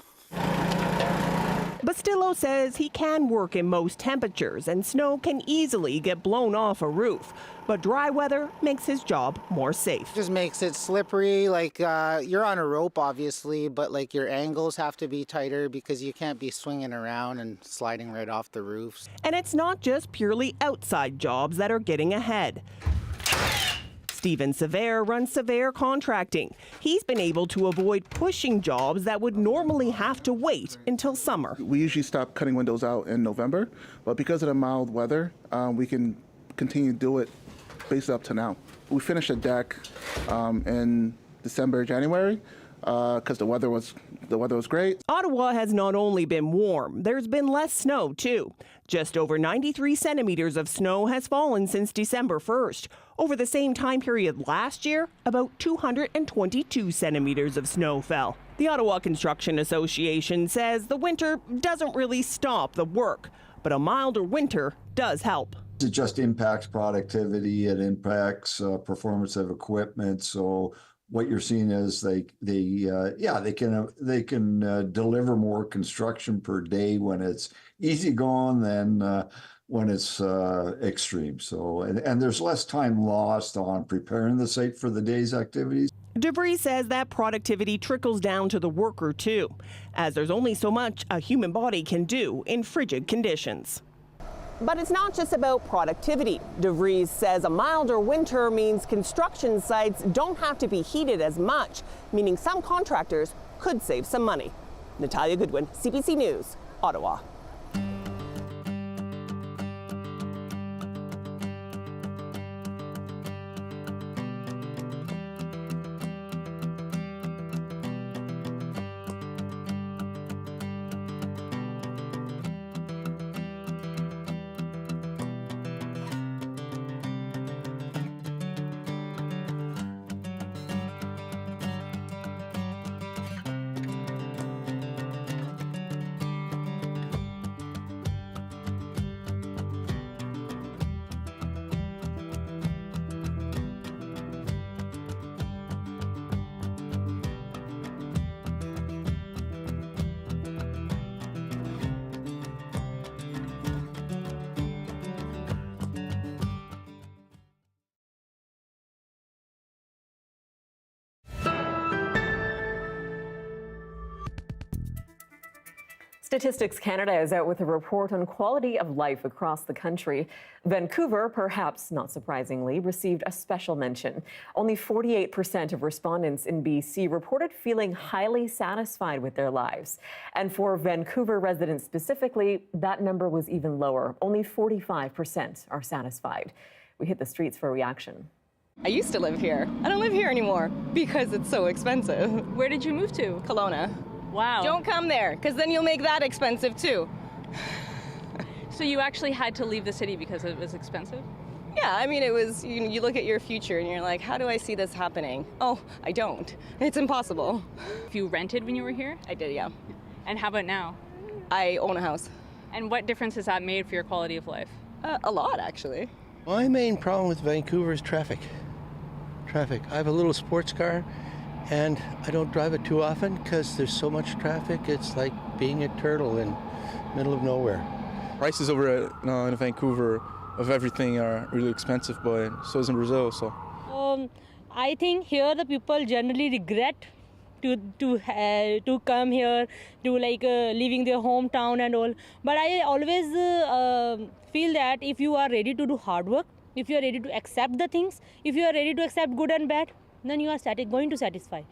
Bastillo says he can work in most temperatures, and snow can easily get blown off a roof. But dry weather makes his job more safe. Just makes it slippery. You're on a rope, obviously, but your angles have to be tighter because you can't be swinging around and sliding right off the roofs. And it's not just purely outside jobs that are getting ahead. Stephen Sever runs Sever Contracting. He's been able to avoid pushing jobs that would normally have to wait until summer. We usually stop cutting windows out in November, but because of the mild weather, we can continue to do it basically up to now. We finished a deck in December, January, because the weather was great. Ottawa has not only been warm, there's been less snow too. Just over 93 centimeters of snow has fallen since December 1st. Over the same time period last year, about 222 centimeters of snow fell. The Ottawa Construction Association says the winter doesn't really stop the work, but a milder winter does help. It just impacts productivity, it impacts performance of equipment. So what you're seeing is they can deliver more construction per day when it's easy going than when it's extreme. So and there's less time lost on preparing the site for the day's activities. DeVries says that productivity trickles down to the worker too, as there's only so much a human body can do in frigid conditions. But it's not just about productivity. DeVries says a milder winter means construction sites don't have to be heated as much, meaning some contractors could save some money. Natalia Goodwin, CBC News, Ottawa. Statistics Canada is out with a report on quality of life across the country. Vancouver, perhaps not surprisingly, received a special mention. Only 48% of respondents in BC reported feeling highly satisfied with their lives. And for Vancouver residents specifically, that number was even lower. Only 45% are satisfied. We hit the streets for a reaction. I used to live here. I don't live here anymore because it's so expensive. Where did you move to? Kelowna. Wow. Don't come there, because then you'll make that expensive too. So you actually had to leave the city because it was expensive? Yeah, I mean, it was, you look at your future and you're like, how do I see this happening? Oh, I don't. It's impossible. You rented when you were here? I did, yeah. And how about now? I own a house. And what difference has that made for your quality of life? A lot, actually. My main problem with Vancouver is traffic. Traffic. I have a little sports car, and I don't drive it too often because there's so much traffic. It's like being a turtle in the middle of nowhere. Prices over in Vancouver of everything are really expensive, but so is in Brazil. So I think here the people generally regret to come here, to leaving their hometown and all. But I always feel that if you are ready to do hard work, if you are ready to accept the things, if you are ready to accept good and bad, then you are going to satisfy.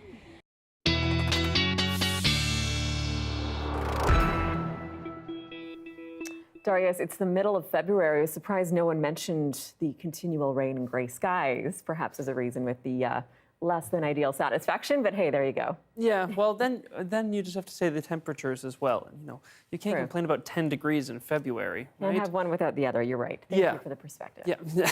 Darius, it's the middle of February. I was surprised no one mentioned the continual rain and gray skies, perhaps as a reason with the less than ideal satisfaction, but hey, there you go. Yeah, well, then you just have to say the temperatures as well. You can't complain about 10 degrees in February, right? Can't have one without the other, you're right. Thank you for the perspective. Yeah,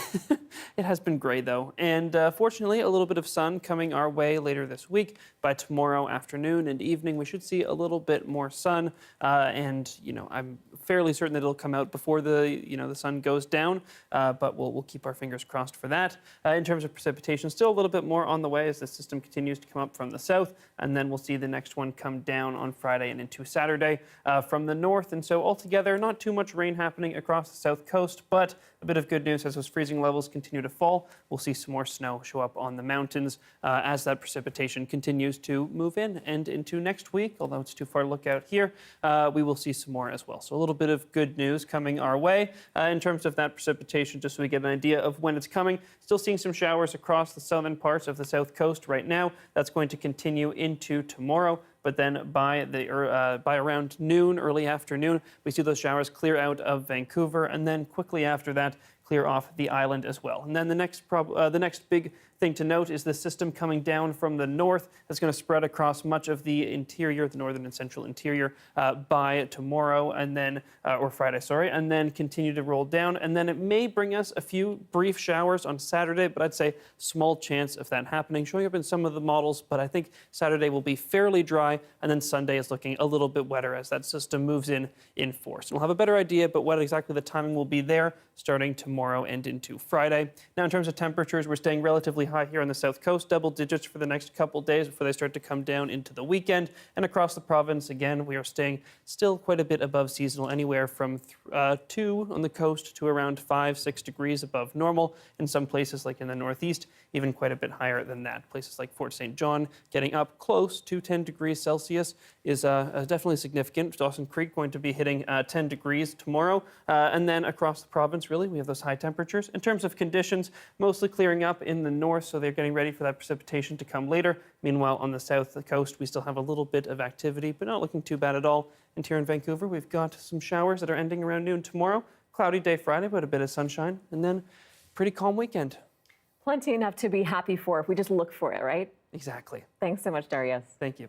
it has been gray though. And fortunately, a little bit of sun coming our way later this week. By tomorrow afternoon and evening, we should see a little bit more sun. And I'm fairly certain that it'll come out before the sun goes down, but we'll keep our fingers crossed for that. In terms of precipitation, still a little bit more on the way as the system continues to come up from the south, and then we'll see the next one come down on Friday and into Saturday from the north. And so altogether, not too much rain happening across the south coast, but a bit of good news as those freezing levels continue to fall. We'll see some more snow show up on the mountains as that precipitation continues to move in and into next week, although it's too far to look out here. We will see some more as well. So a little bit of good news coming our way in terms of that precipitation, just so we get an idea of when it's coming. Still seeing some showers across the southern parts of the south coast right now. That's going to continue into tomorrow. But then by around noon, early afternoon, we see those showers clear out of Vancouver, and then quickly after that, clear off the island as well. And then the next big thing to note is the system coming down from the north that's going to spread across much of the interior, the northern and central interior, by tomorrow and then, or Friday, sorry, and then continue to roll down. And then it may bring us a few brief showers on Saturday, but I'd say small chance of that happening, showing up in some of the models. But I think Saturday will be fairly dry, and then Sunday is looking a little bit wetter as that system moves in force. And we'll have a better idea about what exactly the timing will be there starting tomorrow and into Friday. Now, in terms of temperatures, we're staying relatively high here on the south coast, double digits for the next couple days before they start to come down into the weekend. And across the province, again, we are staying still quite a bit above seasonal, anywhere from 2 on the coast to around 5-6 degrees above normal. In some places, like in the northeast, even quite a bit higher than that. Places like Fort St. John getting up close to 10 degrees Celsius is definitely significant. Dawson Creek going to be hitting 10 degrees tomorrow. And then across the province, really, we have those high temperatures. In terms of conditions, mostly clearing up in the north, so they're getting ready for that precipitation to come later. Meanwhile, on the south coast, we still have a little bit of activity, but not looking too bad at all. And here in Vancouver, we've got some showers that are ending around noon tomorrow. Cloudy day Friday, but a bit of sunshine, and then pretty calm weekend. Plenty enough to be happy for if we just look for it, right? Exactly. Thanks so much, Darius. Thank you.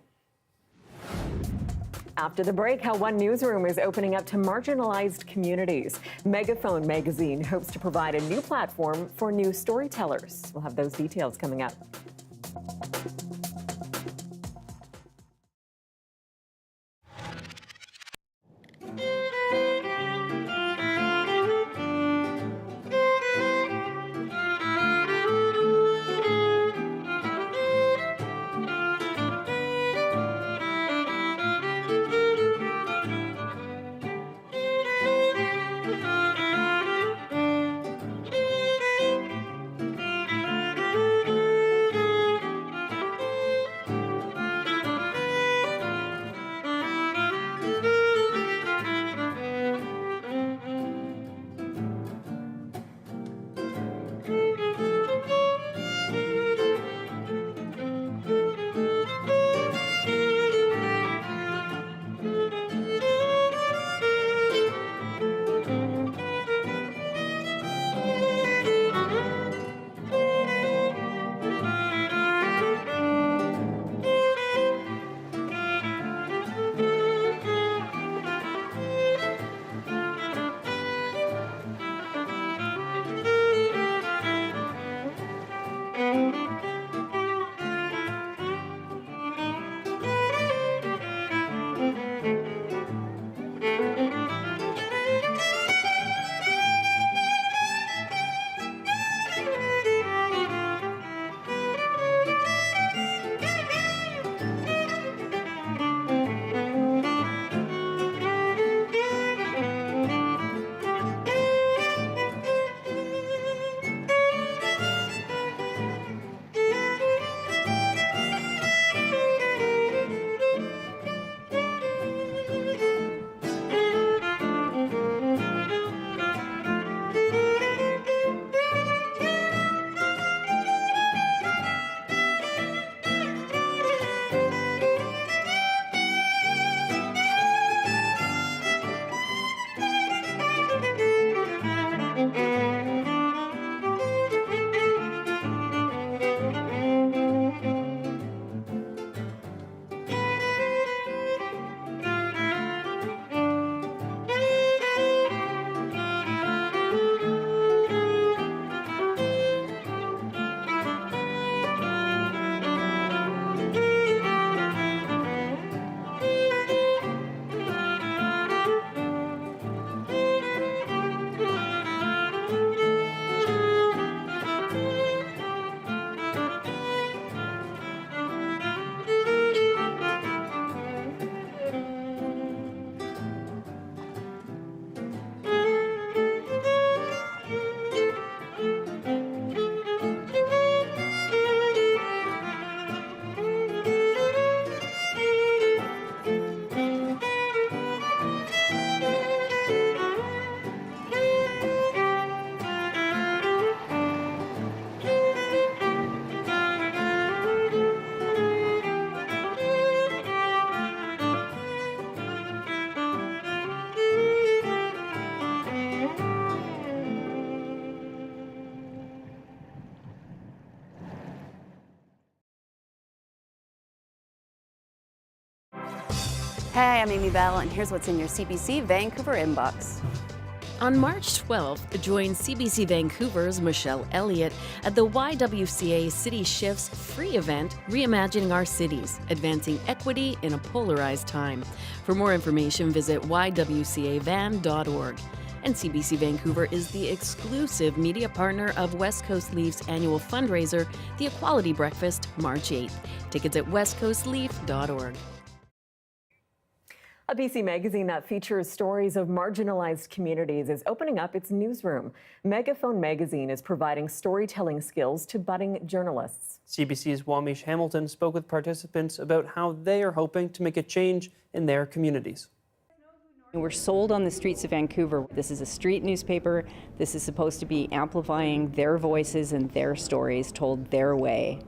After the break, how one newsroom is opening up to marginalized communities. Megaphone magazine hopes to provide a new platform for new storytellers. We'll have those details coming up. Hey, I'm Amy Bell, and here's what's in your CBC Vancouver inbox. On March 12th, join CBC Vancouver's Michelle Elliott at the YWCA City Shifts free event, Reimagining Our Cities, Advancing Equity in a Polarized Time. For more information, visit ywcavan.org. And CBC Vancouver is the exclusive media partner of West Coast Leaf's annual fundraiser, the Equality Breakfast, March 8th. Tickets at westcoastleaf.org. A BC magazine that features stories of marginalized communities is opening up its newsroom. Megaphone magazine is providing storytelling skills to budding journalists. CBC's Wamish Hamilton spoke with participants about how they are hoping to make a change in their communities. We're sold on the streets of Vancouver. This is a street newspaper. This is supposed to be amplifying their voices and their stories told their way.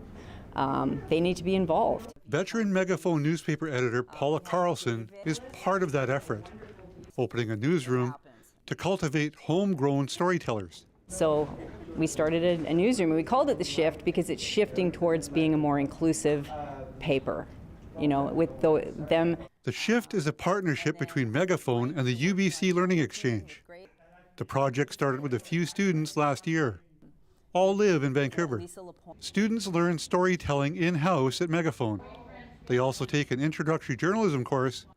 They need to be involved. Veteran Megaphone newspaper editor Paula Carlson is part of that effort, opening a newsroom to cultivate homegrown storytellers. So we started a newsroom, and we called it The Shift because it's shifting towards being a more inclusive paper, you know, with them. The Shift is a partnership between Megaphone and the UBC Learning Exchange. The project started with a few students last year. All live in Vancouver. Students learn storytelling in-house at Megaphone. They also take an introductory journalism course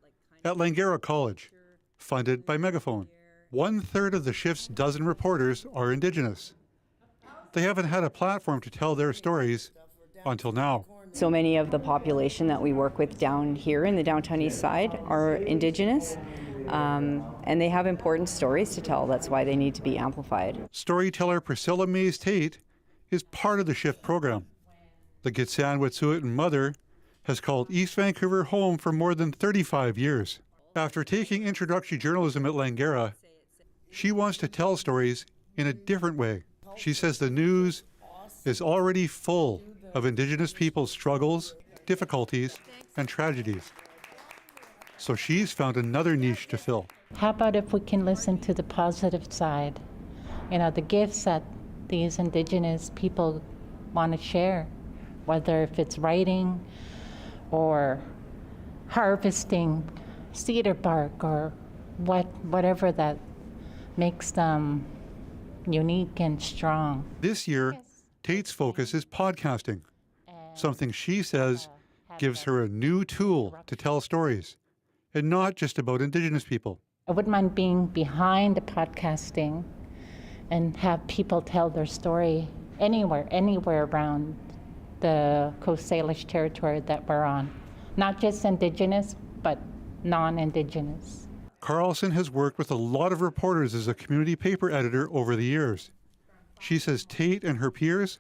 at Langara College, funded by Megaphone. 1/3 of the Shift's dozen reporters are Indigenous. They haven't had a platform to tell their stories until now. So many of the population that we work with down here in the downtown east side are Indigenous, and they have important stories to tell. That's why they need to be amplified. Storyteller Priscilla Mays Tate is part of the Shift program. The Gitsan Wet'suwet'en mother has called East Vancouver home for more than 35 years. After taking introductory journalism at Langara, she wants to tell stories in a different way. She says the news is already full of Indigenous people's struggles, difficulties, and tragedies. So she's found another niche to fill. How about if we can listen to the positive side? You know, the gifts that these Indigenous people want to share, whether if it's writing or harvesting cedar bark or whatever that makes them unique and strong. This year, Tate's focus is podcasting, something she says gives her a new tool to tell stories, and not just about Indigenous people. I wouldn't mind being behind the podcasting and have people tell their story anywhere around the Coast Salish territory that we're on. Not just Indigenous, but non-Indigenous. Carlson has worked with a lot of reporters as a community paper editor over the years. She says Tate and her peers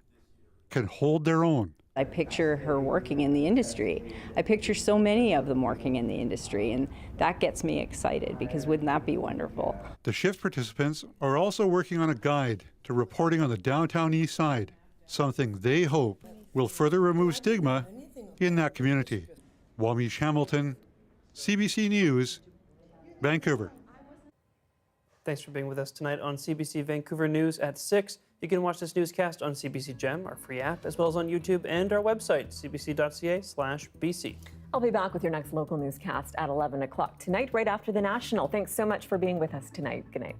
can hold their own. I picture her working in the industry. I picture so many of them working in the industry, and that gets me excited because wouldn't that be wonderful? The Shift participants are also working on a guide to reporting on the downtown east side, something they hope will further remove stigma in that community. Wamish Hamilton, CBC News, Vancouver. Thanks for being with us tonight on CBC Vancouver News at 6. You can watch this newscast on CBC Gem, our free app, as well as on YouTube and our website, cbc.ca/BC. I'll be back with your next local newscast at 11 o'clock tonight, right after the National. Thanks so much for being with us tonight. Good night.